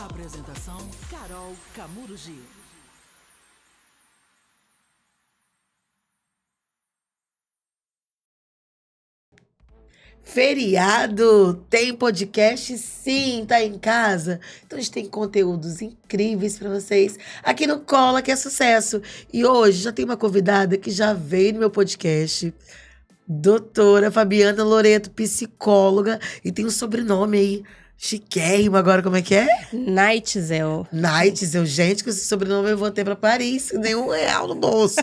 Apresentação: Carol Camurugi. Feriado, tem podcast? Sim, tá em casa? Então a gente tem conteúdos incríveis pra vocês aqui no Cola, que é sucesso. E hoje já tem uma convidada que já veio no meu podcast, doutora Fabiana Loreto, psicóloga, e tem um sobrenome aí chiquérrimo agora, como é que é? Neitzel. Neitzel, gente, com esse sobrenome eu vou ter pra Paris, sem nenhum real no bolso.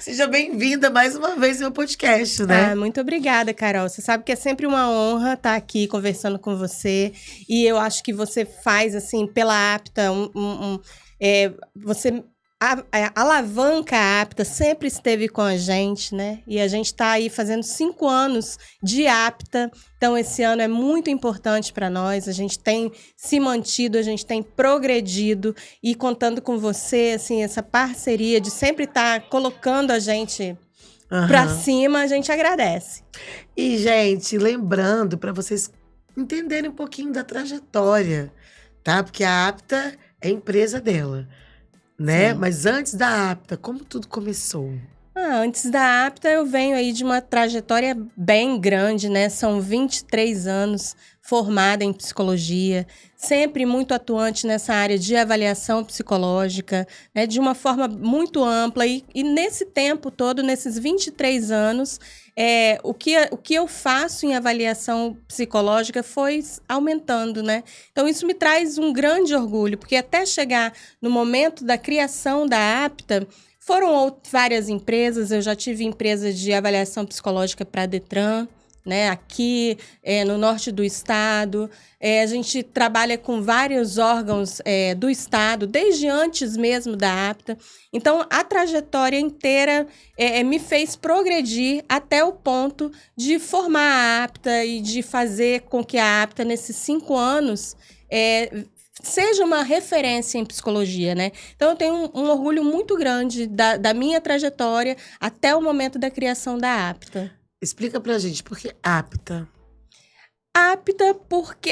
Seja bem-vinda mais uma vez no meu podcast, né? Ah, muito obrigada, Carol. Você sabe que é sempre uma honra estar aqui conversando com você. E eu acho que você faz, assim, pela Apta, você alavanca a Apta, sempre esteve com a gente, né? E a gente está aí fazendo 5 anos de Apta. Então, esse ano é muito importante para nós. A gente tem se mantido, a gente tem progredido. E contando com você, assim, essa parceria de sempre estar colocando a gente pra cima, a gente agradece. E, gente, lembrando para vocês entenderem um pouquinho da trajetória, tá? Porque a Apta é a empresa dela, né? Sim. Mas antes da Apta, como tudo começou? Antes da Apta, eu venho aí de uma trajetória bem grande, né? São 23 anos formada em psicologia, sempre muito atuante nessa área de avaliação psicológica, né? De uma forma muito ampla. E nesse tempo todo, nesses 23 anos, o que eu faço em avaliação psicológica foi aumentando, né? Então, isso me traz um grande orgulho, porque até chegar no momento da criação da Apta, foram várias empresas. Eu já tive empresas de avaliação psicológica para a Detran, né, aqui no norte do estado. A gente trabalha com vários órgãos do estado, desde antes mesmo da Apta. Então, a trajetória inteira me fez progredir até o ponto de formar a Apta e de fazer com que a Apta, nesses 5 anos, seja uma referência em psicologia, né? Então, eu tenho um orgulho muito grande da minha trajetória até o momento da criação da Apta. Explica pra gente, por que Apta? Apta porque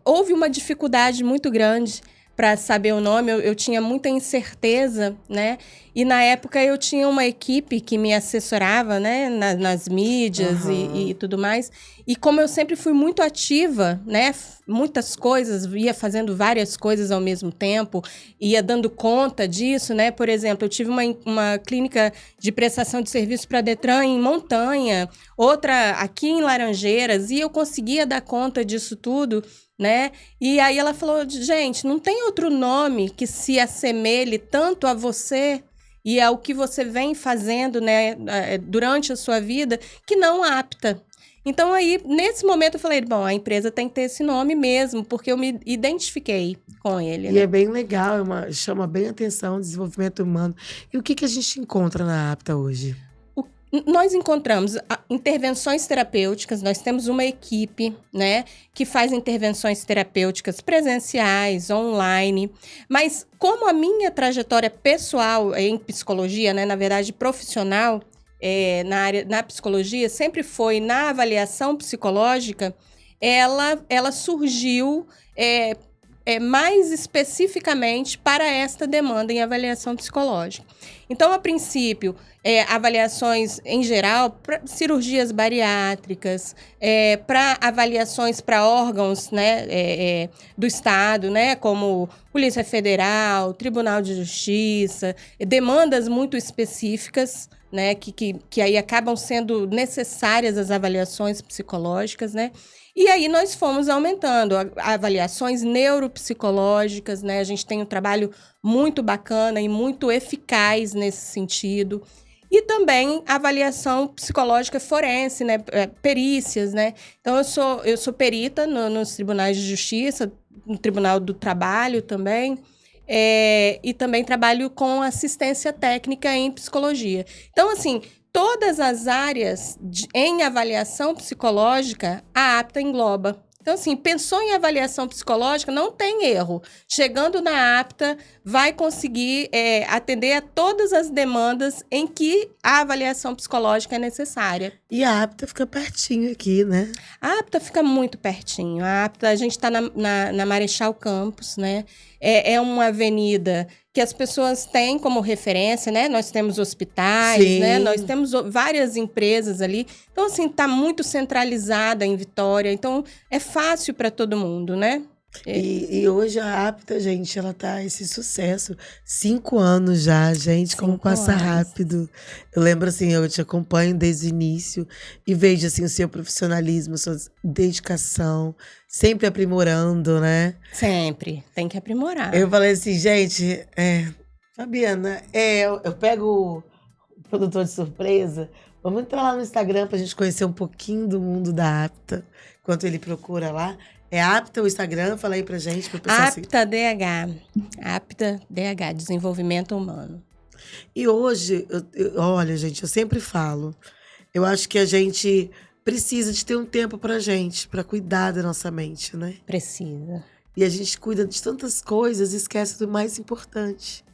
houve uma dificuldade muito grande para saber o nome. Eu tinha muita incerteza, né? E na época eu tinha uma equipe que me assessorava, né? Nas mídias e tudo mais. E como eu sempre fui muito ativa, né? Muitas coisas, ia fazendo várias coisas ao mesmo tempo, ia dando conta disso, né? Por exemplo, eu tive uma clínica de prestação de serviço para a Detran em Montanha, outra aqui em Laranjeiras, e eu conseguia dar conta disso tudo, né? E aí ela falou, gente, não tem outro nome que se assemelhe tanto a você e ao que você vem fazendo, né, durante a sua vida, que não Apta. Então, aí, nesse momento, eu falei, bom, a empresa tem que ter esse nome mesmo, porque eu me identifiquei com ele. E né? é bem legal, chama bem atenção o desenvolvimento humano. E o que a gente encontra na Apta hoje? Nós encontramos intervenções terapêuticas. Nós temos uma equipe, né, que faz intervenções terapêuticas presenciais, online. Mas como a minha trajetória pessoal em psicologia, né, na verdade profissional, na psicologia, sempre foi na avaliação psicológica, ela surgiu mais especificamente para esta demanda em avaliação psicológica. Então, a princípio, avaliações em geral, cirurgias bariátricas, para avaliações para órgãos, né, do Estado, né, como Polícia Federal, Tribunal de Justiça, demandas muito específicas, né, que aí acabam sendo necessárias as avaliações psicológicas, né? E aí nós fomos aumentando avaliações neuropsicológicas, né? A gente tem um trabalho muito bacana e muito eficaz nesse sentido. E também avaliação psicológica forense, né? Perícias, né? Então, eu sou perita nos tribunais de justiça, no Tribunal do Trabalho também. E também trabalho com assistência técnica em psicologia. Então, assim, todas as áreas em avaliação psicológica, a Apta engloba. Então, assim, pensou em avaliação psicológica, não tem erro. Chegando na apta, vai conseguir atender a todas as demandas em que a avaliação psicológica é necessária. E a apta fica pertinho aqui, né? A apta fica muito pertinho. A apta, a gente está na Marechal Campos, né? É uma avenida que as pessoas têm como referência, né? Nós temos hospitais, Sim. né? Nós temos várias empresas ali. Então, assim, está muito centralizada em Vitória. Então, é fácil para todo mundo, né? E hoje a apta, gente, ela tá esse sucesso. 5 anos já, gente, como 5 passa anos. rápido. Eu lembro, assim, eu te acompanho desde o início e vejo, assim, o seu profissionalismo, a sua dedicação, sempre aprimorando, né? Sempre. Tem que aprimorar. Eu falei assim, gente, Fabiana, eu pego o produtor de surpresa, vamos entrar lá no Instagram pra gente conhecer um pouquinho do mundo da apta, enquanto ele procura lá. É apta o Instagram? Fala aí pra gente, pro pessoal seguir. Apta DH. Apta DH, Desenvolvimento Humano. E hoje, olha, gente, eu sempre falo, eu acho que a gente precisa de ter um tempo pra gente, pra cuidar da nossa mente, né? Precisa. E a gente cuida de tantas coisas e esquece do mais importante.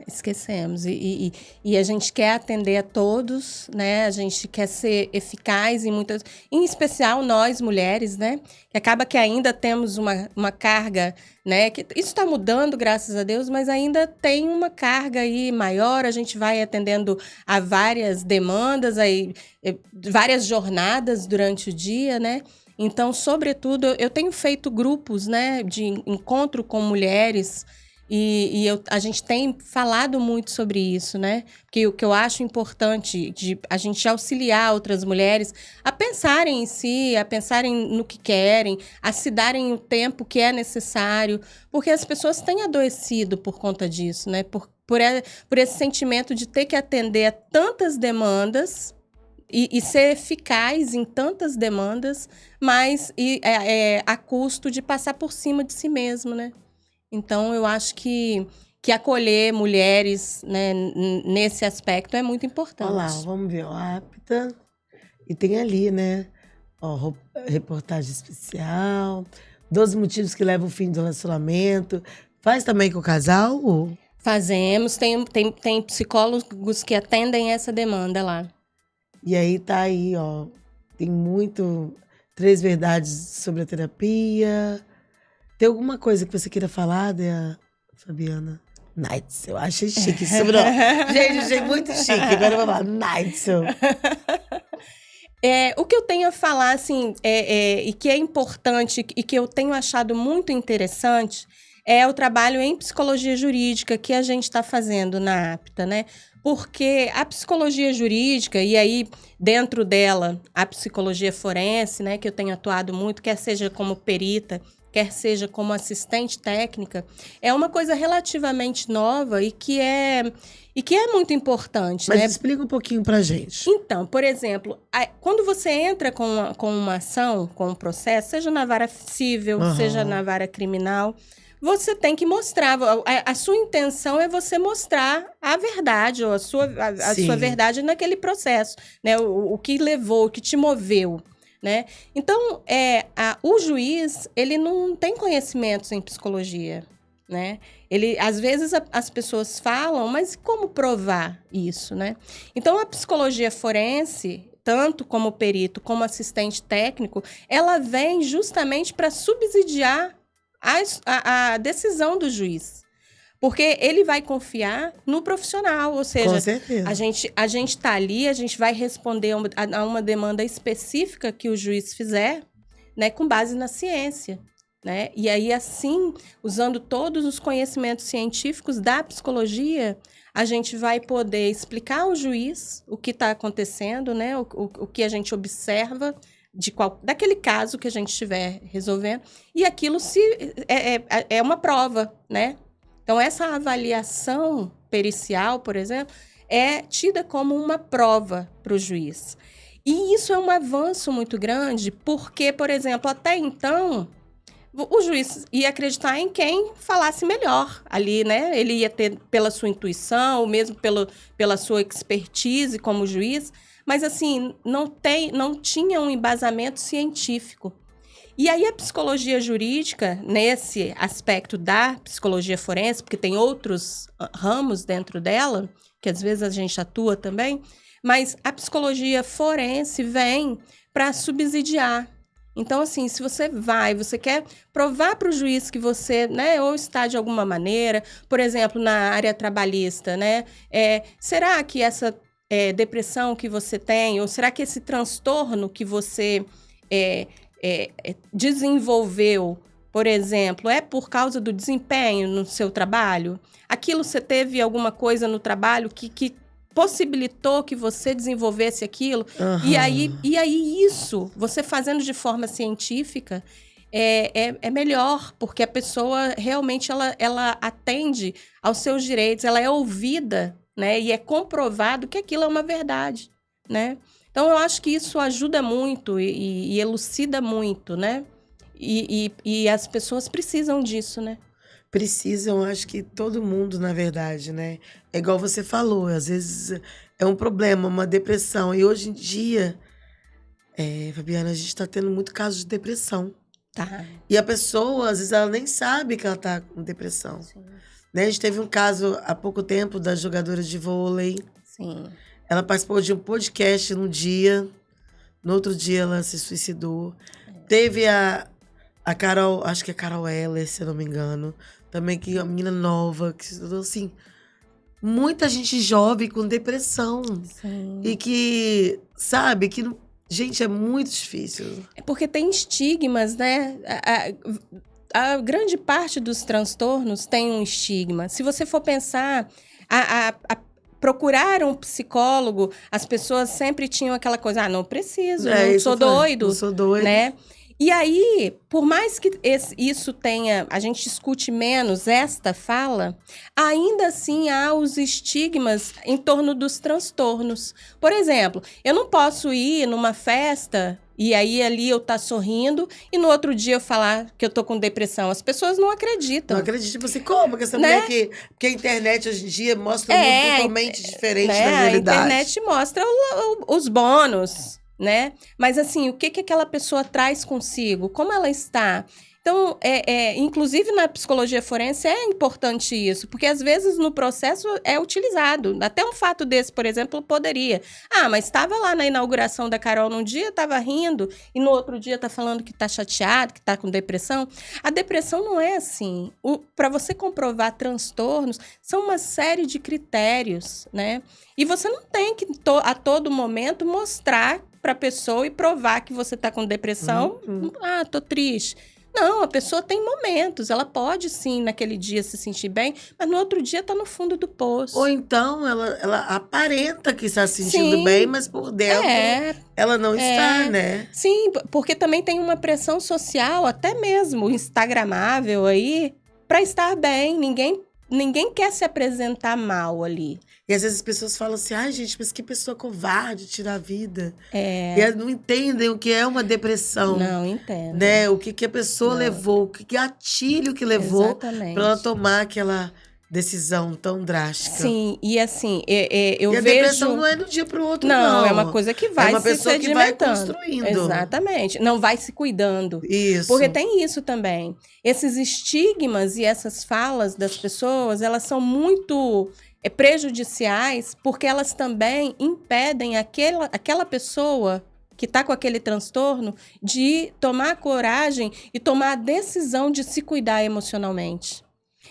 Esquecemos. E a gente quer atender a todos, né? A gente quer ser eficaz em muitas... Em especial nós, mulheres, né? Que acaba que ainda temos uma carga, né? Que isso está mudando, graças a Deus, mas ainda tem uma carga aí maior. A gente vai atendendo a várias demandas, aí, várias jornadas durante o dia, né? Então, sobretudo, eu tenho feito grupos, né? De encontro com mulheres. A gente tem falado muito sobre isso, né? Porque o que eu acho importante de a gente auxiliar outras mulheres a pensarem em si, a pensarem no que querem, a se darem o tempo que é necessário, porque as pessoas têm adoecido por conta disso, né? Por esse sentimento de ter que atender a tantas demandas e ser eficaz em tantas demandas, mas a custo de passar por cima de si mesmo, né? Então, eu acho que acolher mulheres, né, nesse aspecto é muito importante. Olha lá, vamos ver, ó, apta. E tem ali, né? Ó, reportagem especial, 12 motivos que levam ao fim do relacionamento. Faz também com o casal? Ou... Fazemos, tem psicólogos que atendem essa demanda lá. E aí tá aí, ó. Tem muito 3 verdades sobre a terapia. Tem alguma coisa que você queira falar, Fabiana? Nights, eu achei chique esse sobrenome. Gente, achei muito chique. Agora eu vou falar Nights. O que eu tenho a falar, assim, e que é importante e que eu tenho achado muito interessante é o trabalho em psicologia jurídica que a gente está fazendo na APTA, né? Porque a psicologia jurídica, e aí dentro dela a psicologia forense, né, que eu tenho atuado muito, quer seja como perita, quer seja como assistente técnica, é uma coisa relativamente nova e que é muito importante. Mas né? explica um pouquinho pra gente. Então, por exemplo, quando você entra com uma ação, com um processo, seja na vara civil, seja na vara criminal, você tem que mostrar, a sua intenção é você mostrar a verdade, ou a sua verdade naquele processo, né? O que levou, o que te moveu. Né? Então, o juiz, ele não tem conhecimentos em psicologia, né? Às vezes as pessoas falam, mas como provar isso, né? Então, a psicologia forense, tanto como perito como assistente técnico, ela vem justamente para subsidiar a decisão do juiz. Porque ele vai confiar no profissional, ou seja, com certeza. a gente está ali, a gente vai responder a uma demanda específica que o juiz fizer, né, com base na ciência. Né? E aí, assim, usando todos os conhecimentos científicos da psicologia, a gente vai poder explicar ao juiz o que está acontecendo, né? O que a gente observa daquele caso que a gente estiver resolvendo, e aquilo é uma prova, né? Então, essa avaliação pericial, por exemplo, é tida como uma prova para o juiz. E isso é um avanço muito grande, porque, por exemplo, até então, o juiz ia acreditar em quem falasse melhor ali, né? Ele ia ter pela sua intuição, ou mesmo pela sua expertise como juiz, mas, assim, não tinha um embasamento científico. E aí a psicologia jurídica, nesse aspecto da psicologia forense, porque tem outros ramos dentro dela, que às vezes a gente atua também, mas a psicologia forense vem para subsidiar. Então, assim, se você quer provar para o juiz que você, né, ou está de alguma maneira, por exemplo, na área trabalhista, né, será que essa depressão que você tem, ou será que esse transtorno que você desenvolveu, por exemplo, é por causa do desempenho no seu trabalho? Aquilo você teve alguma coisa no trabalho que possibilitou que você desenvolvesse aquilo? Aham. E aí isso, você fazendo de forma científica, é melhor, porque a pessoa realmente ela atende aos seus direitos, ela é ouvida, né? E é comprovado que aquilo é uma verdade, né? Então, eu acho que isso ajuda muito e elucida muito, né? E as pessoas precisam disso, né? Precisam, acho que todo mundo, na verdade, né? É igual você falou, às vezes é um problema, uma depressão. E hoje em dia, Fabiana, a gente está tendo muito caso de depressão. Tá. E a pessoa, às vezes, ela nem sabe que ela está com depressão. Sim. Né? A gente teve um caso há pouco tempo da jogadora de vôlei. Sim. Ela participou de um podcast num dia, no outro dia ela se suicidou. Teve a Carol, acho que é Carol Heller, se eu não me engano, também, que é uma menina nova, que assim, muita gente jovem com depressão. Sim. E que, sabe, que, gente, é muito difícil. É porque tem estigmas, né? A grande parte dos transtornos tem um estigma. Se você for pensar, procurar um psicólogo, as pessoas sempre tinham aquela coisa, não preciso, não sou doido. Não sou doido. Né? E aí, por mais que isso tenha, a gente escute menos esta fala, ainda assim há os estigmas em torno dos transtornos. Por exemplo, eu não posso ir numa festa e aí ali eu tá sorrindo e no outro dia eu falar que eu tô com depressão. As pessoas não acreditam. Não acredito, tipo assim, como? Porque essa Né? mulher porque a internet hoje em dia mostra um mundo totalmente diferente né? da realidade. A internet mostra os bônus, né? Mas assim, o que aquela pessoa traz consigo? Como ela está? Então, inclusive na psicologia forense é importante isso, porque às vezes no processo é utilizado. Até um fato desse, por exemplo, poderia. Mas estava lá na inauguração da Carol num dia, estava rindo, e no outro dia está falando que está chateado, que está com depressão. A depressão não é assim. Para você comprovar transtornos, são uma série de critérios, né? E você não tem que, a todo momento, mostrar para a pessoa e provar que você está com depressão. Tô triste. Não, a pessoa tem momentos, ela pode sim naquele dia se sentir bem, mas no outro dia tá no fundo do poço. Ou então ela aparenta que está se sentindo Sim. bem, mas por dentro ela não está, né? Sim, porque também tem uma pressão social, até mesmo instagramável aí, para estar bem. Ninguém quer se apresentar mal ali. E às vezes as pessoas falam assim, ai gente, mas que pessoa covarde tirar a vida. E elas não entendem o que é uma depressão. Não entendo. Né? O que a pessoa levou, o que gatilho que levou para ela tomar aquela decisão tão drástica. Sim, e assim, eu vejo... E a depressão não é do dia para o outro, não. Não, é uma coisa que vai é uma se pessoa que vai sedimentando. construindo. Exatamente. Não vai se cuidando. Isso. Porque tem isso também. Esses estigmas e essas falas das pessoas, elas são muito prejudiciais, porque elas também impedem aquela pessoa que está com aquele transtorno de tomar coragem e tomar a decisão de se cuidar emocionalmente.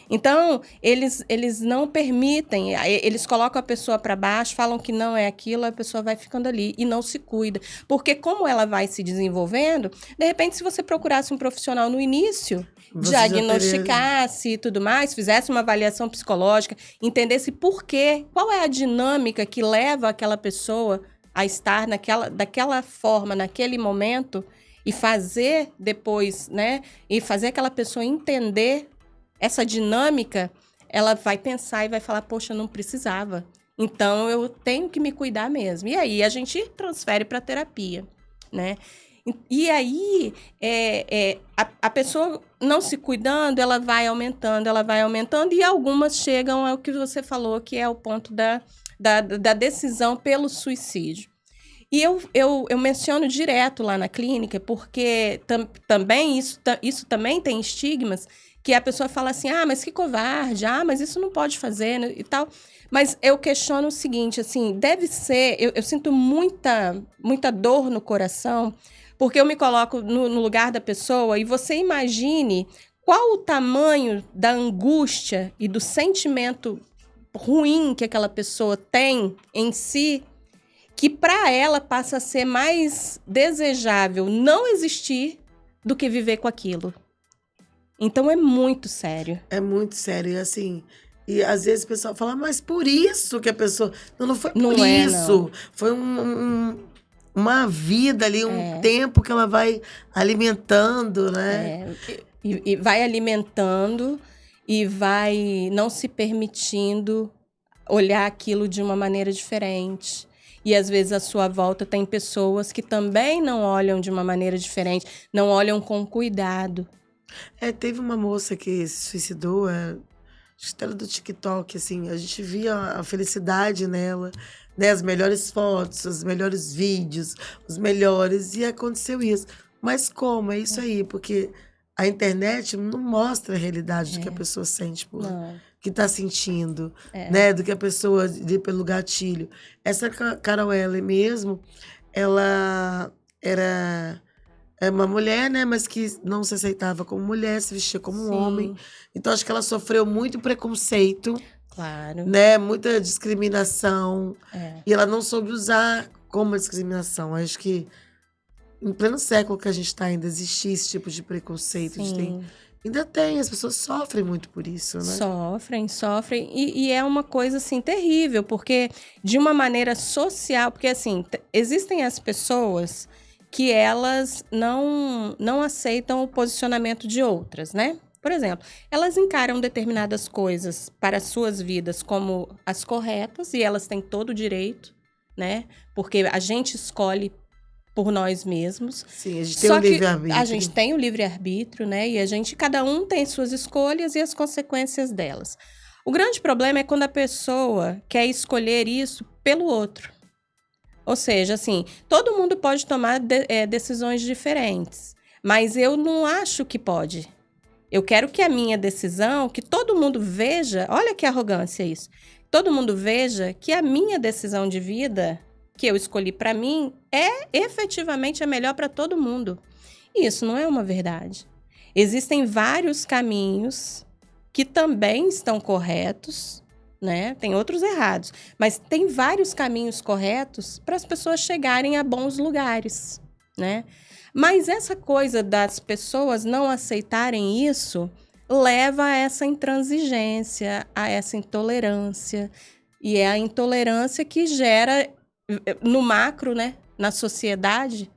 Então, eles não permitem, eles colocam a pessoa para baixo, falam que não é aquilo, a pessoa vai ficando ali e não se cuida. Porque como ela vai se desenvolvendo, de repente, se você procurasse um profissional no início, você diagnosticasse e tudo mais, fizesse uma avaliação psicológica, entendesse por quê, qual é a dinâmica que leva aquela pessoa a estar daquela forma, naquele momento, e fazer depois, né? E fazer aquela pessoa entender essa dinâmica, ela vai pensar e vai falar, poxa, eu não precisava. Então, eu tenho que me cuidar mesmo. E aí, a gente transfere para terapia, né? E aí, a pessoa não se cuidando, ela vai aumentando, e algumas chegam ao que você falou, que é o ponto da decisão pelo suicídio. E eu menciono direto lá na clínica, porque também isso também tem estigmas, que a pessoa fala assim, mas que covarde, mas isso não pode fazer, né, e tal. Mas eu questiono o seguinte, assim, deve ser... Eu sinto muita dor no coração, porque eu me coloco no lugar da pessoa, e você imagine qual o tamanho da angústia e do sentimento ruim que aquela pessoa tem em si, que para ela passa a ser mais desejável não existir do que viver com aquilo. Então é muito sério. É muito sério, e assim... E às vezes o pessoal fala, mas por isso que a pessoa... Não foi por Não é, isso. não. Foi uma vida ali, um tempo que ela vai alimentando, né? E vai alimentando e vai não se permitindo olhar aquilo de uma maneira diferente. E às vezes à sua volta tem pessoas que também não olham de uma maneira diferente, não olham com cuidado. Teve uma moça que se suicidou, acho que era do TikTok, assim, a gente via a felicidade nela, né? As melhores fotos, os melhores vídeos, os melhores, e aconteceu isso. Mas como? É isso aí, porque a internet não mostra a realidade do que a pessoa sente, Não. que tá sentindo, né? Do que a pessoa ali pelo gatilho. Essa Carol Ellen mesmo, ela era uma mulher, né? Mas que não se aceitava como mulher, se vestia como um Sim. homem. Então, acho que ela sofreu muito preconceito, Claro. né? Muita discriminação. É. E ela não soube usar como discriminação. Acho que em pleno século que a gente está ainda existir esse tipo de preconceito. Sim. Ainda tem, as pessoas sofrem muito por isso, né? Sofrem. E é uma coisa, assim, terrível, porque de uma maneira social... Porque, assim, existem as pessoas que elas não aceitam o posicionamento de outras, né? Por exemplo, elas encaram determinadas coisas para as suas vidas como as corretas, e elas têm todo o direito, né? Porque a gente escolhe por nós mesmos. Sim, a gente tem o livre-arbítrio. A gente tem o livre-arbítrio, né? E cada um tem suas escolhas e as consequências delas. O grande problema é quando a pessoa quer escolher isso pelo outro. Ou seja, assim, todo mundo pode tomar decisões diferentes, mas eu não acho que pode. Eu quero que a minha decisão, que todo mundo veja, olha que arrogância isso, todo mundo veja que a minha decisão de vida, que eu escolhi para mim, é efetivamente a melhor para todo mundo. E isso não é uma verdade. Existem vários caminhos que também estão corretos, né? Tem outros errados, mas tem vários caminhos corretos para as pessoas chegarem a bons lugares, né? Mas essa coisa das pessoas não aceitarem isso leva a essa intransigência, a essa intolerância. E é a intolerância que gera, no macro, né, na sociedade,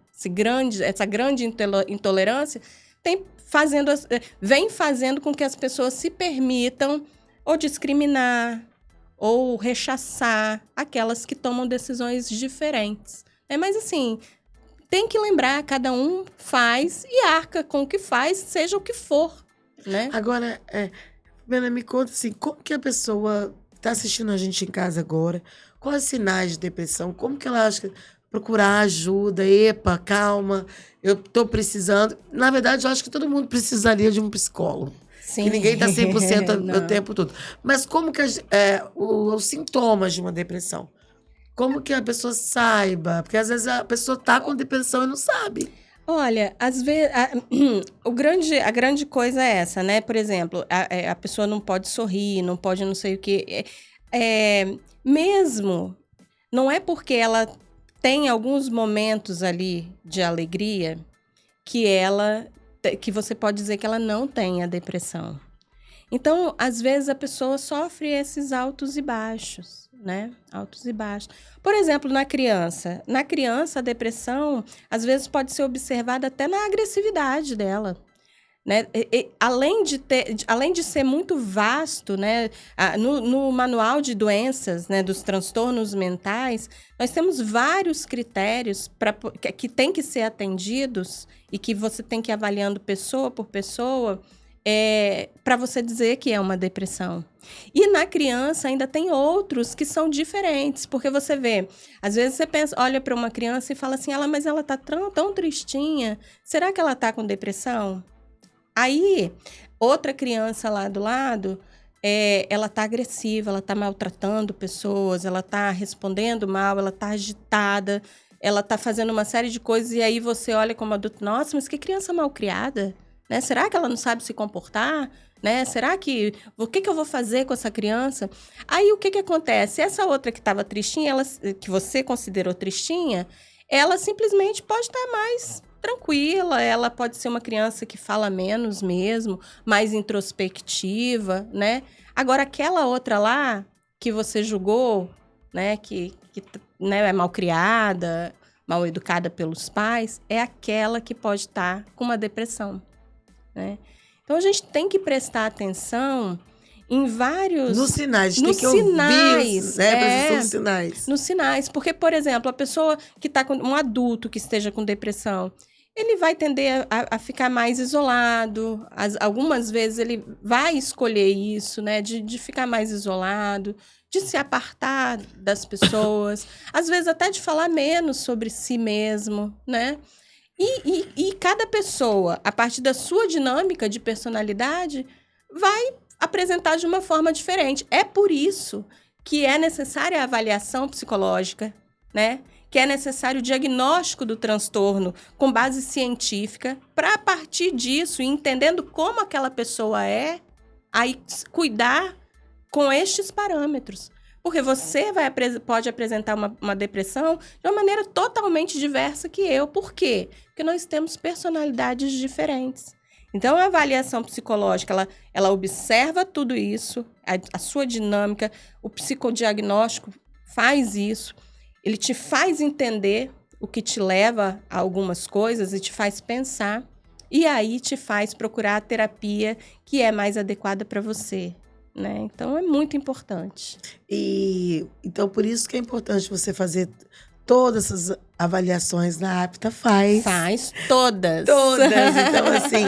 essa grande intolerância vem fazendo com que as pessoas se permitam ou discriminar, ou rechaçar aquelas que tomam decisões diferentes. Mas assim, tem que lembrar, cada um faz e arca com o que faz, seja o que for, né? Agora, Bena, me conta assim, como que a pessoa está assistindo a gente em casa agora, quais os sinais de depressão, como que ela acha que procurar ajuda, epa, calma, eu tô precisando. Na verdade, eu acho que todo mundo precisaria de um psicólogo. Sim. Que ninguém está 100% o tempo todo. Mas como que os sintomas de uma depressão? Como que a pessoa saiba? Porque às vezes a pessoa está com depressão e não sabe. Olha, às vezes a grande coisa é essa, né? Por exemplo, a pessoa não pode sorrir, não pode não sei o quê. Mesmo, não é porque ela tem alguns momentos ali de alegria que você pode dizer que ela não tem a depressão. Então, às vezes, a pessoa sofre esses altos e baixos, né? Altos e baixos. Por exemplo, na criança. Na criança, a depressão, às vezes, pode ser observada até na agressividade dela. Né? Além de ser muito vasto, né? No manual de doenças, né? Dos transtornos mentais, nós temos vários critérios que tem que ser atendidos e que você tem que ir avaliando pessoa por pessoa para você dizer que é uma depressão. E na criança ainda tem outros que são diferentes, porque você vê, às vezes você pensa, olha para uma criança e fala assim, mas ela tá tão tristinha, será que ela tá com depressão? Aí, outra criança lá do lado, ela tá agressiva, ela tá maltratando pessoas, ela tá respondendo mal, ela tá agitada, ela tá fazendo uma série de coisas, e aí você olha como adulto, nossa, mas que criança mal criada, né? Será que ela não sabe se comportar? Né? Será que... O que eu vou fazer com essa criança? Aí, o que acontece? Essa outra que estava tristinha, que você considerou tristinha, ela simplesmente pode estar mais tranquila, ela pode ser uma criança que fala menos mesmo, mais introspectiva, né? Agora, aquela outra lá, que você julgou, né? Que né, é mal criada, mal educada pelos pais, é aquela que pode estar com uma depressão, né? Então, a gente tem que prestar atenção em vários... Nos sinais, a gente nos tem que ouvir, sinais, né? Presta atenção nos sinais. Nos sinais, porque, por exemplo, a pessoa que está com... Um adulto que esteja com depressão, ele vai tender a ficar mais isolado. Algumas vezes ele vai escolher isso, né? De ficar mais isolado, de se apartar das pessoas, às vezes até de falar menos sobre si mesmo, né? E cada pessoa, a partir da sua dinâmica de personalidade, vai apresentar de uma forma diferente. É por isso que é necessária a avaliação psicológica, né? Que é necessário o diagnóstico do transtorno com base científica, para a partir disso, entendendo como aquela pessoa aí cuidar com estes parâmetros. Porque você pode apresentar uma depressão de uma maneira totalmente diversa que eu. Por quê? Porque nós temos personalidades diferentes. Então, a avaliação psicológica, ela observa tudo isso, a sua dinâmica, o psicodiagnóstico faz isso, ele te faz entender o que te leva a algumas coisas e te faz pensar, e aí te faz procurar a terapia que é mais adequada para você. Né? Então, é muito importante. Então, por isso que é importante você fazer todas essas avaliações na Apta Faz todas. Todas. Então, assim...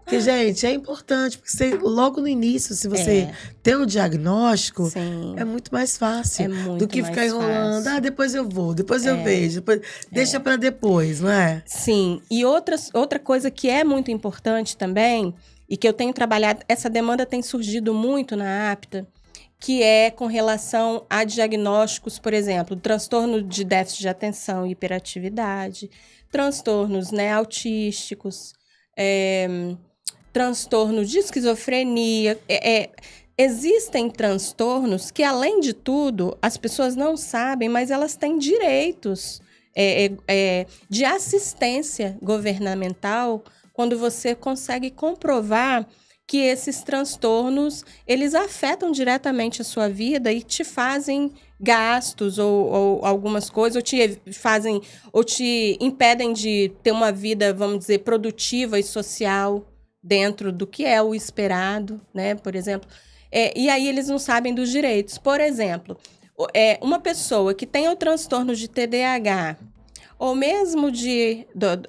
Porque, gente, é importante, porque logo no início, se você tem o diagnóstico, Sim. é muito mais fácil muito do que ficar enrolando. fácil. Depois eu vou, depois eu vejo, deixa para depois, não é? Sim. E outra coisa que é muito importante também, e que eu tenho trabalhado, essa demanda tem surgido muito na Apta, que é com relação a diagnósticos, por exemplo, transtorno de déficit de atenção e hiperatividade, transtornos, né, autísticos, transtorno de esquizofrenia. Existem transtornos que, além de tudo, as pessoas não sabem, mas elas têm direitos de assistência governamental quando você consegue comprovar que esses transtornos, eles afetam diretamente a sua vida e te fazem gastos ou algumas coisas, ou te impedem de ter uma vida, vamos dizer, produtiva e social dentro do que é o esperado, né? Por exemplo. E aí eles não sabem dos direitos. Por exemplo, uma pessoa que tem o transtorno de TDAH, ou mesmo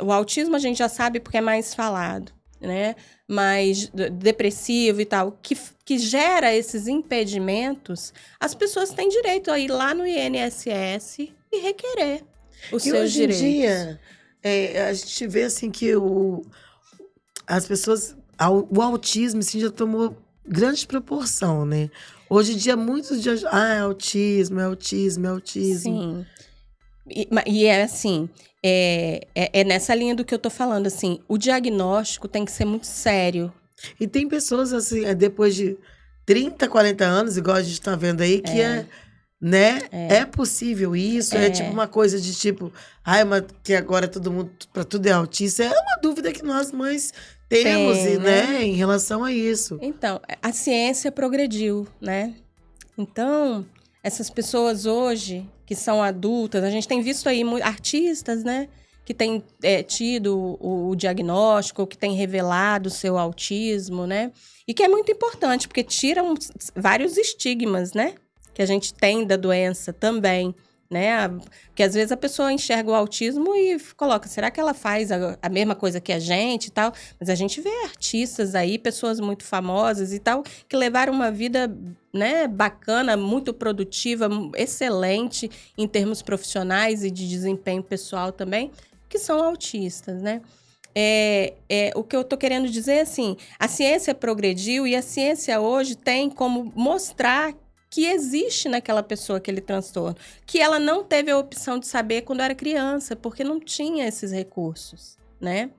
o autismo, a gente já sabe porque é mais falado, né? Mais depressivo e tal, que gera esses impedimentos, as pessoas têm direito a ir lá no INSS e requerer os seus direitos. E hoje em dia, a gente vê assim que as pessoas, o autismo assim, já tomou grande proporção, né? Hoje em dia, muitos dias, é autismo. Sim. E é assim, é nessa linha do que eu tô falando, assim, o diagnóstico tem que ser muito sério. E tem pessoas, assim, depois de 30, 40 anos, igual a gente tá vendo aí, que né? É possível isso? É tipo uma coisa de tipo, que agora todo mundo, pra tudo é autista. É uma dúvida que nós mães temos, né? Em relação a isso. Então, a ciência progrediu, né? Então, essas pessoas hoje, que são adultas, a gente tem visto aí artistas, né? Que têm tido o diagnóstico, que têm revelado o seu autismo, né? E que é muito importante, porque tira vários estigmas, né? Que a gente tem da doença também, né? Porque às vezes a pessoa enxerga o autismo e coloca, será que ela faz a mesma coisa que a gente e tal? Mas a gente vê artistas aí, pessoas muito famosas e tal, que levaram uma vida, né, bacana, muito produtiva, excelente em termos profissionais e de desempenho pessoal também, que são autistas, né? O que eu tô querendo dizer é assim, a ciência progrediu e a ciência hoje tem como mostrar que existe naquela pessoa aquele transtorno, que ela não teve a opção de saber quando era criança, porque não tinha esses recursos, né?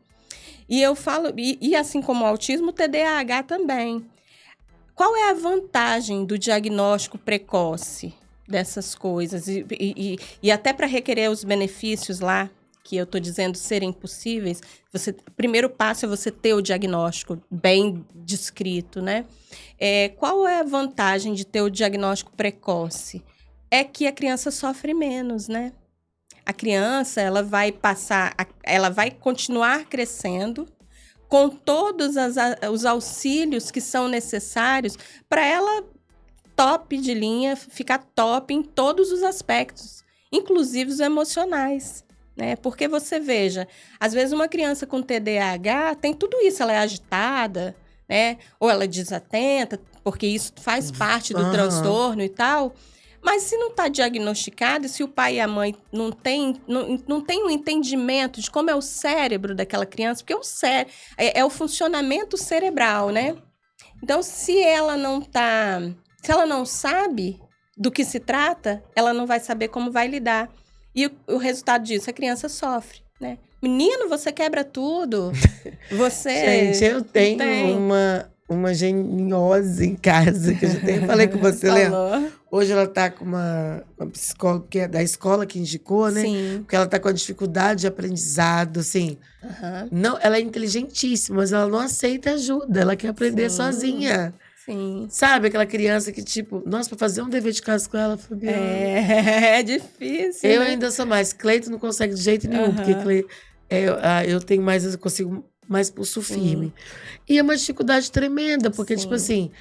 E eu falo, e assim como o autismo, o TDAH também. Qual é a vantagem do diagnóstico precoce dessas coisas? E até para requerer os benefícios lá, que eu estou dizendo serem possíveis, o primeiro passo é você ter o diagnóstico bem descrito, né? Qual é a vantagem de ter o diagnóstico precoce? É que a criança sofre menos, né? A criança, ela vai continuar crescendo com todos os auxílios que são necessários para ela top de linha, ficar top em todos os aspectos, inclusive os emocionais. Né? Porque você veja, às vezes uma criança com TDAH tem tudo isso, ela é agitada, né? Ou ela é desatenta, porque isso faz parte do transtorno e tal. Mas se não está diagnosticado, se o pai e a mãe não tem um entendimento de como é o cérebro daquela criança, porque é o funcionamento cerebral, né? Então, se ela não sabe do que se trata, ela não vai saber como vai lidar. E o resultado disso, a criança sofre, né? Menino, você quebra tudo. Gente, eu tenho uma geniosa em casa, que eu já falei com você, lembra? Hoje ela tá com uma psicóloga que é da escola que indicou, né? Sim. Porque ela tá com a dificuldade de aprendizado, assim. Não, ela é inteligentíssima, mas ela não aceita ajuda. Ela quer aprender sozinha. Sim. Sabe, aquela criança que, tipo, nossa, pra fazer um dever de casa com ela, Fabiana. É difícil. Eu né? ainda sou mais. Cleito não consegue de jeito nenhum, porque eu tenho mais, eu consigo mais pulso firme. E é uma dificuldade tremenda, porque, tipo assim,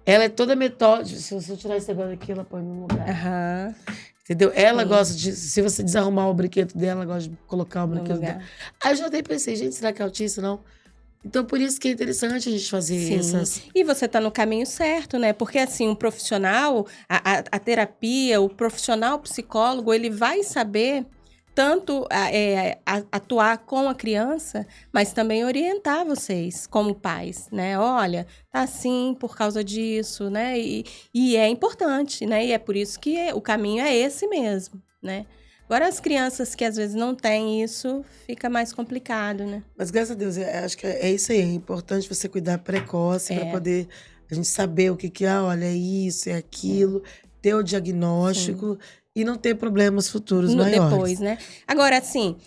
ela é toda metódica. Se você tirar esse negócio aqui, ela põe no lugar. Entendeu? Ela gosta de. Se você desarrumar o brinquedo dela, ela gosta de colocar o brinquedo dela. Aí eu já até pensei, gente, será que é autista? Não. Então, por isso que é interessante a gente fazer essas... E você está no caminho certo, né? Porque, assim, um profissional, a terapia, o profissional psicólogo, ele vai saber tanto atuar com a criança, mas também orientar vocês como pais, né? Olha, tá assim por causa disso, né? E é importante, né? E é por isso que o caminho é esse mesmo, né? Agora, as crianças que às vezes não têm isso, fica mais complicado, né? Mas, graças a Deus, acho que é isso aí. É importante você cuidar precoce para poder a gente saber o que é, olha, é isso, é aquilo, ter o diagnóstico e não ter problemas futuros maiores. Depois, né? Agora, assim,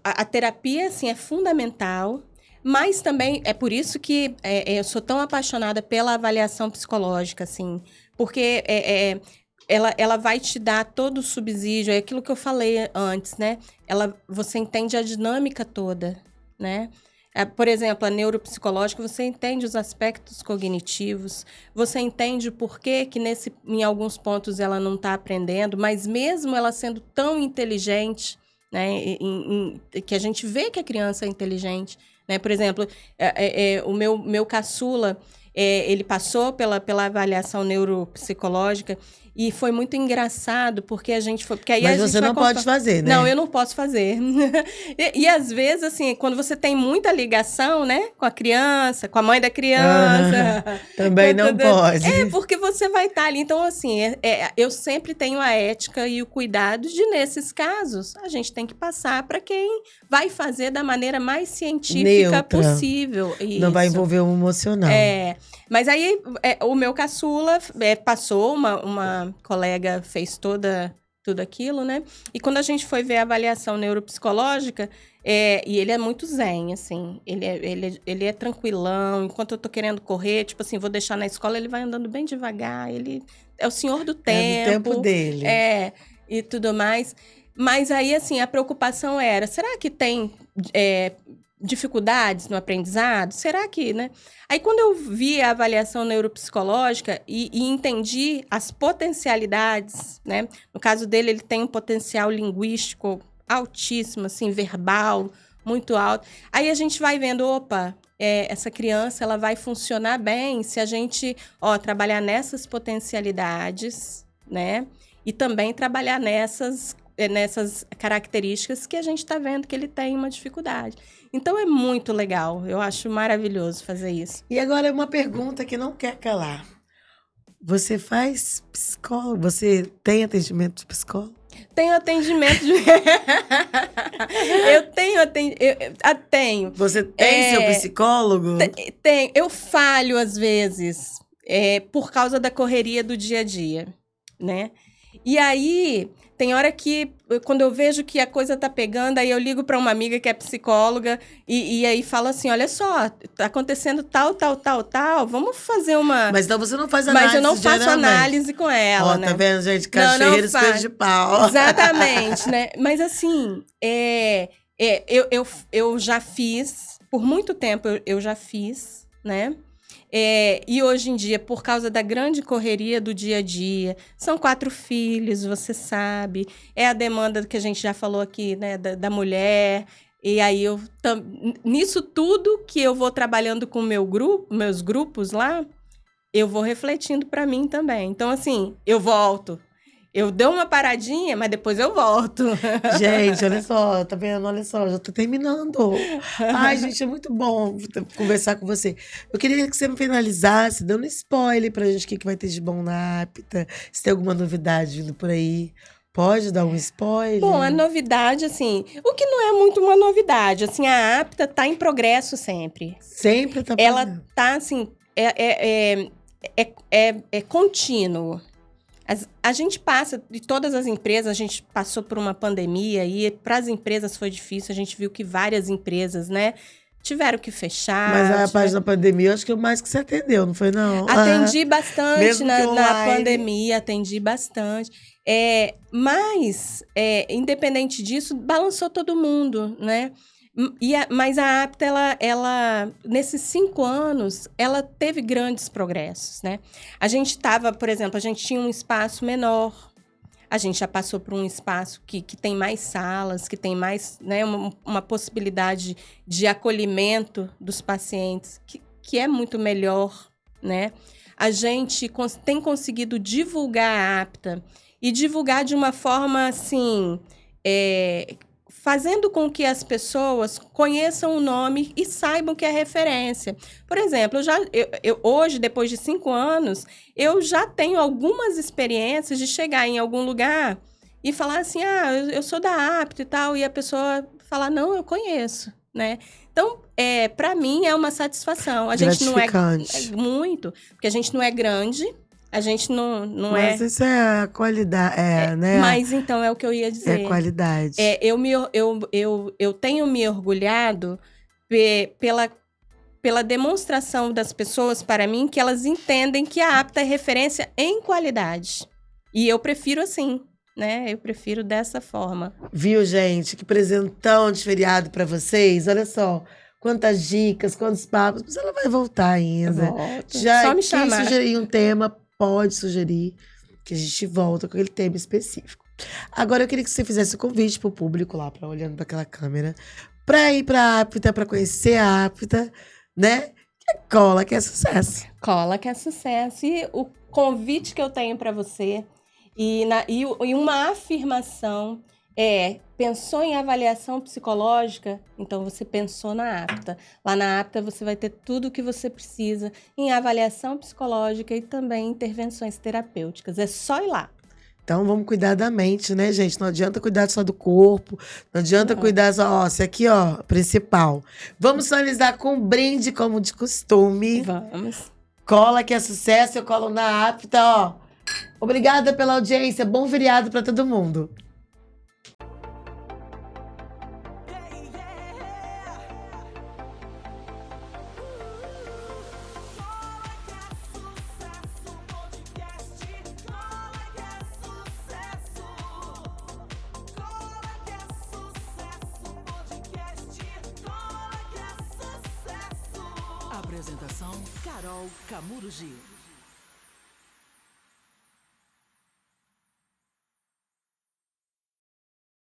a terapia, assim, é fundamental, mas também é por isso que eu sou tão apaixonada pela avaliação psicológica, assim, porque ela vai te dar todo o subsídio, é aquilo que eu falei antes, né? Você entende a dinâmica toda, né? Por exemplo, a neuropsicológica, você entende os aspectos cognitivos, você entende o porquê que em alguns pontos ela não está aprendendo, mas mesmo ela sendo tão inteligente, né? Que a gente vê que a criança é inteligente, né? Por exemplo, o meu caçula, ele passou pela avaliação neuropsicológica. E foi muito engraçado, porque a gente foi... Porque aí Mas você não pode fazer, né? Não, eu não posso fazer. E às vezes, assim, quando você tem muita ligação, né? Com a criança, com a mãe da criança... Também não pode. Porque você vai estar ali. Então, assim, eu sempre tenho a ética e o cuidado de, nesses casos, a gente tem que passar para quem vai fazer da maneira mais científica possível. Isso. Não vai envolver o emocional. Mas aí, o meu caçula passou, uma colega fez tudo aquilo, né? E quando a gente foi ver a avaliação neuropsicológica, e ele é muito zen, assim. Ele é tranquilão. Enquanto eu tô querendo correr, tipo assim, vou deixar na escola, ele vai andando bem devagar. Ele é o senhor do tempo. É do tempo dele. E tudo mais. Mas aí, assim, a preocupação era, será que tem... dificuldades no aprendizado? Será que, né? Aí, quando eu vi a avaliação neuropsicológica e entendi as potencialidades, né? No caso dele, ele tem um potencial linguístico altíssimo, assim, verbal, muito alto. Aí a gente vai vendo, opa, essa criança ela vai funcionar bem se a gente trabalhar nessas potencialidades, né? E também trabalhar nessas características que a gente está vendo que ele tem uma dificuldade. Então, é muito legal. Eu acho maravilhoso fazer isso. E agora uma pergunta que não quer calar. Você faz psicólogo? Você tem atendimento de psicólogo? Tenho atendimento de... Eu tenho. Você tem seu psicólogo? Tenho. Eu falho, às vezes, por causa da correria do dia a dia, né? E aí, tem hora que, quando eu vejo que a coisa tá pegando, aí eu ligo para uma amiga que é psicóloga e aí falo assim, olha só, tá acontecendo tal, vamos fazer uma... Mas então você não faz análise. Mas eu não faço análise com ela, né? Tá vendo, gente? Cachoeiras coisa de pau. Exatamente, né? Mas assim, eu já fiz, por muito tempo eu já fiz, né? E hoje em dia, por causa da grande correria do dia a dia, são 4 filhos, você sabe, é a demanda que a gente já falou aqui, né, da mulher, e aí nisso tudo que eu vou trabalhando com meus grupos lá, eu vou refletindo para mim também. Então, assim, eu volto. Eu dou uma paradinha, mas depois eu volto. Gente, olha só, tá vendo? Olha só, já tô terminando. Ai, gente, é muito bom conversar com você. Eu queria que você me finalizasse, dando spoiler pra gente o que vai ter de bom na Apta, se tem alguma novidade vindo por aí. Pode dar um spoiler? Bom, a novidade, assim, o que não é muito uma novidade, assim, a Apta tá em progresso sempre. Sempre tá Ela fazendo. tá, assim, é contínuo. A gente passa, de todas as empresas, a gente passou por uma pandemia e para as empresas foi difícil. A gente viu que várias empresas, né, tiveram que fechar. Mas a parte da pandemia, eu acho que é o mais que você atendeu, não foi, não? Atendi bastante Mesmo que na online. pandemia, atendi bastante. Mas, independente disso, balançou todo mundo, né? Mas a Apta, ela, nesses 5 anos, ela teve grandes progressos, né? A gente estava, por exemplo, a gente tinha um espaço menor, a gente já passou por um espaço que tem mais salas, que tem mais, né, uma possibilidade de acolhimento dos pacientes, que é muito melhor, né? A gente tem conseguido divulgar a Apta e divulgar de uma forma, assim, fazendo com que as pessoas conheçam o nome e saibam que é referência. Por exemplo, hoje, depois de 5 anos, eu já tenho algumas experiências de chegar em algum lugar e falar assim, eu sou da Apta e tal, e a pessoa falar, não, eu conheço, né? Então, para mim, é uma satisfação. A gente não é muito, porque a gente não é grande, a gente não é... Mas isso é a qualidade, né? Mas, então, é o que eu ia dizer. É qualidade. Eu tenho me orgulhado pela demonstração das pessoas para mim que elas entendem que a Apta é referência em qualidade. E eu prefiro assim, né? Eu prefiro dessa forma. Viu, gente? Que presentão de feriado para vocês. Olha só. Quantas dicas, quantos papos. Mas ela vai voltar ainda. Já só me quem chamar. sugerir um tema, pode sugerir, que a gente volta com aquele tema específico. Agora eu queria que você fizesse o convite pro público lá, olhando para aquela câmera, para ir para a Apta, para conhecer a Apta, né? Que é cola, que é sucesso. Cola que é sucesso. E o convite que eu tenho para você e uma afirmação pensou em avaliação psicológica? Então você pensou na Apta. Lá na Apta você vai ter tudo o que você precisa em avaliação psicológica e também intervenções terapêuticas. É só ir lá. Então vamos cuidar da mente, né, gente? Não adianta cuidar só do corpo, não adianta cuidar só, esse aqui, principal. Vamos finalizar com um brinde, como de costume. Vamos. Cola que é sucesso, eu colo na Apta, Obrigada pela audiência, bom feriado para todo mundo. Apresentação: Carol Camurji.